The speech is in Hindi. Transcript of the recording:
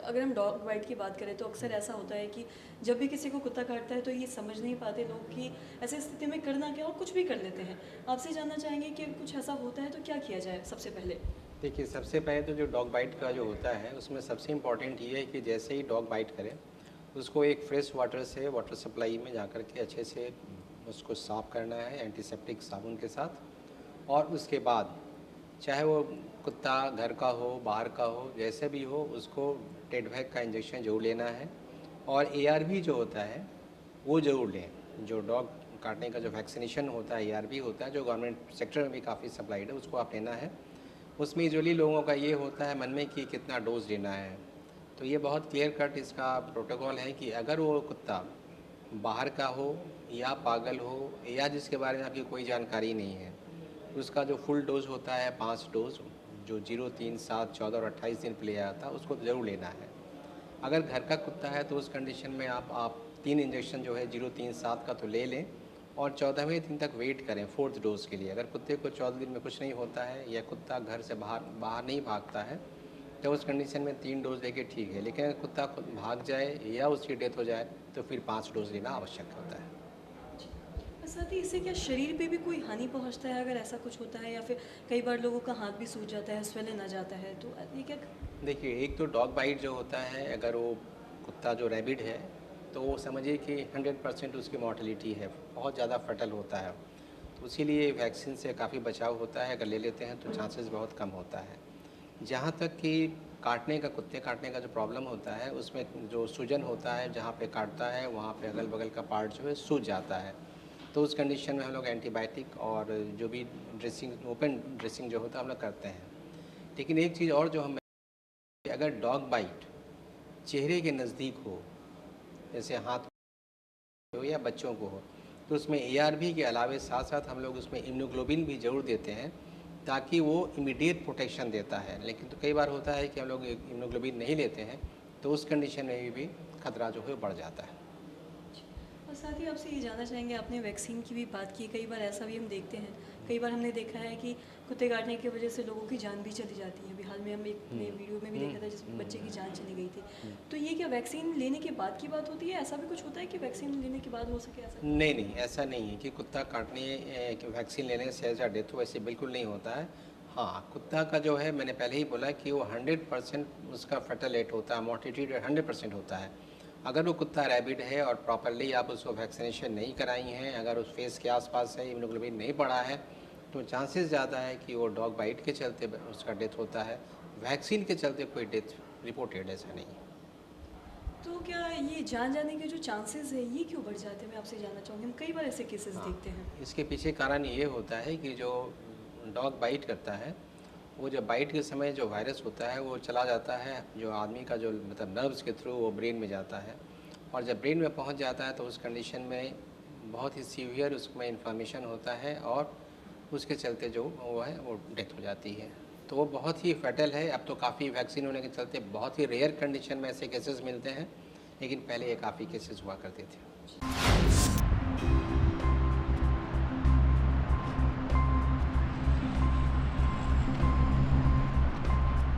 अगर हम डॉग बाइट की बात करें तो अक्सर ऐसा होता है कि जब भी किसी को कुत्ता काटता है तो ये समझ नहीं पाते लोग कि ऐसी स्थिति में करना क्या, और कुछ भी कर लेते हैं। आपसे जानना चाहेंगे कि कुछ ऐसा होता है तो क्या किया जाए सबसे पहले? देखिए, सबसे पहले तो जो डॉग बाइट का जो होता है, उसमें सबसे इम्पोर्टेंट ये है कि जैसे ही डॉग बाइट करे, उसको एक फ्रेश वाटर से वाटर सप्लाई में जा कर के अच्छे से उसको साफ़ करना है एंटीसेप्टिक साबुन के साथ। और उसके बाद चाहे वो कुत्ता घर का हो, बाहर का हो, जैसे भी हो, उसको टेडवैक का इंजेक्शन ज़रूर लेना है। और एआरवी जो होता है, वो ज़रूर लें। जो डॉग काटने का जो वैक्सीनेशन होता है, एआरवी होता है, जो गवर्नमेंट सेक्टर में भी काफ़ी सप्लाइड है, उसको आप लेना है। उसमें यूजुअली लोगों का ये होता है मन में कि कितना डोज़ लेना है। तो ये बहुत क्लियर कट इसका प्रोटोकॉल है कि अगर वो कुत्ता बाहर का हो या पागल हो या जिसके बारे में आपकी कोई जानकारी नहीं है, उसका जो फुल डोज़ होता है 5 डोज़, जो 0, 3, 7, 14 और 28 दिन पे लिया जाता है, उसको ज़रूर लेना है। अगर घर का कुत्ता है तो उस कंडीशन में आप 3 इंजेक्शन जो है 0, 3, 7 का तो ले लें और 14वें दिन तक वेट करें 4th डोज़ के लिए। अगर कुत्ते को 14 दिन में कुछ नहीं होता है या कुत्ता घर से बाहर बाहर नहीं भागता है, तो उस कंडीशन में 3 डोज़ लेके ठीक है। लेकिन अगर कुत्ता खुद भाग जाए या उसकी डेथ हो जाए, तो फिर 5 डोज़ लेना आवश्यक होता है। और साथ ही इससे क्या शरीर पे भी कोई हानि पहुँचता है अगर ऐसा कुछ होता है, या फिर कई बार लोगों का हाथ भी सूज जाता है, स्वेलन आ जाता है, तो ये क्या? देखिए, एक तो डॉग बाइट जो होता है, अगर वो कुत्ता जो रैबिड है, तो वो समझिए कि 100% उसकी मॉर्टेलिटी है, बहुत ज़्यादा फटल होता है। तो इसीलिए वैक्सीन से काफ़ी बचाव होता है, अगर ले लेते हैं तो चांसेस बहुत कम होता है। जहाँ तक कि काटने का, कुत्ते काटने का जो प्रॉब्लम होता है, उसमें जो सूजन होता है, जहाँ पे काटता है, वहाँ पे अगल-बगल का पार्ट जो है सूज जाता है। तो उस कंडीशन में हम लोग एंटीबायोटिक और जो भी ड्रेसिंग, ओपन ड्रेसिंग जो होता है, हम लोग करते हैं। लेकिन एक चीज़ और जो हम, अगर डॉग बाइट चेहरे के नज़दीक हो, जैसे हाथ हो या बच्चों को हो, तो उसमें एआरवी के अलावे साथ-साथ हम लोग उसमें इम्यूनोग्लोबिन भी ज़रूर देते हैं, ताकि वो इमीडिएट प्रोटेक्शन देता है। लेकिन तो कई बार होता है कि हम लोग इम्यूनोग्लोबिन नहीं लेते हैं, तो उस कंडीशन में भी खतरा जो है बढ़ जाता है। और साथ ही आपसे ये जानना चाहेंगे, आपने वैक्सीन की भी बात की, कई बार ऐसा भी हम देखते हैं, कई बार हमने देखा है कि कुत्ते काटने की वजह से लोगों की जान भी चली जाती है। अभी हाल में हम एक हुँ, ने वीडियो में भी हुँ, देखा था जिसमें हुँ, बच्चे की हुँ, जान चली गई थी। हुँ। तो ये क्या वैक्सीन लेने के बाद की बात होती है? ऐसा भी कुछ होता है कि वैक्सीन लेने के बाद हो सके ऐसा? नहीं, नहीं, ऐसा नहीं है कि कुत्ता काटने कि वैक्सीन लेने से ऐसा डेथ हो, ऐसे बिल्कुल नहीं होता है। हाँ, कुत्ता का जो है, मैंने पहले ही बोला कि वो 100% उसका फेटल रेट होता है, मोर्टेलिटी रेट 100% होता है। अगर वो कुत्ता रैबिड है और प्रॉपर्ली आप उसको वैक्सीनेशन नहीं कराई हैं, अगर उस फेस के आस-पास है, इम्यूनोग्लोबिन नहीं बढ़ा है, तो चांसेस ज़्यादा है कि वो डॉग बाइट के चलते उसका डेथ होता है। वैक्सीन के चलते कोई डेथ रिपोर्टेड ऐसा नहीं है। तो क्या ये जान जाने के जो चांसेस है ये क्यों बढ़ जाते हैं, मैं आपसे जानना चाहूँगी? हम कई बार ऐसे केसेस हाँ, देखते हैं। इसके पीछे कारण ये होता है कि जो डॉग बाइट करता है, वो जब बाइट के समय जो वायरस होता है वो चला जाता है, जो आदमी का जो मतलब नर्व्स के थ्रू वो ब्रेन में जाता है। और जब ब्रेन में पहुंच जाता है तो उस कंडीशन में बहुत ही सीवियर उसमें इन्फ्लामेशन होता है और उसके चलते जो वो है वो डेथ हो जाती है। तो वो बहुत ही फैटल है। अब तो काफ़ी वैक्सीन होने के चलते बहुत ही रेयर कंडीशन में ऐसे केसेस मिलते हैं, लेकिन पहले ये काफ़ी केसेस हुआ करते थे।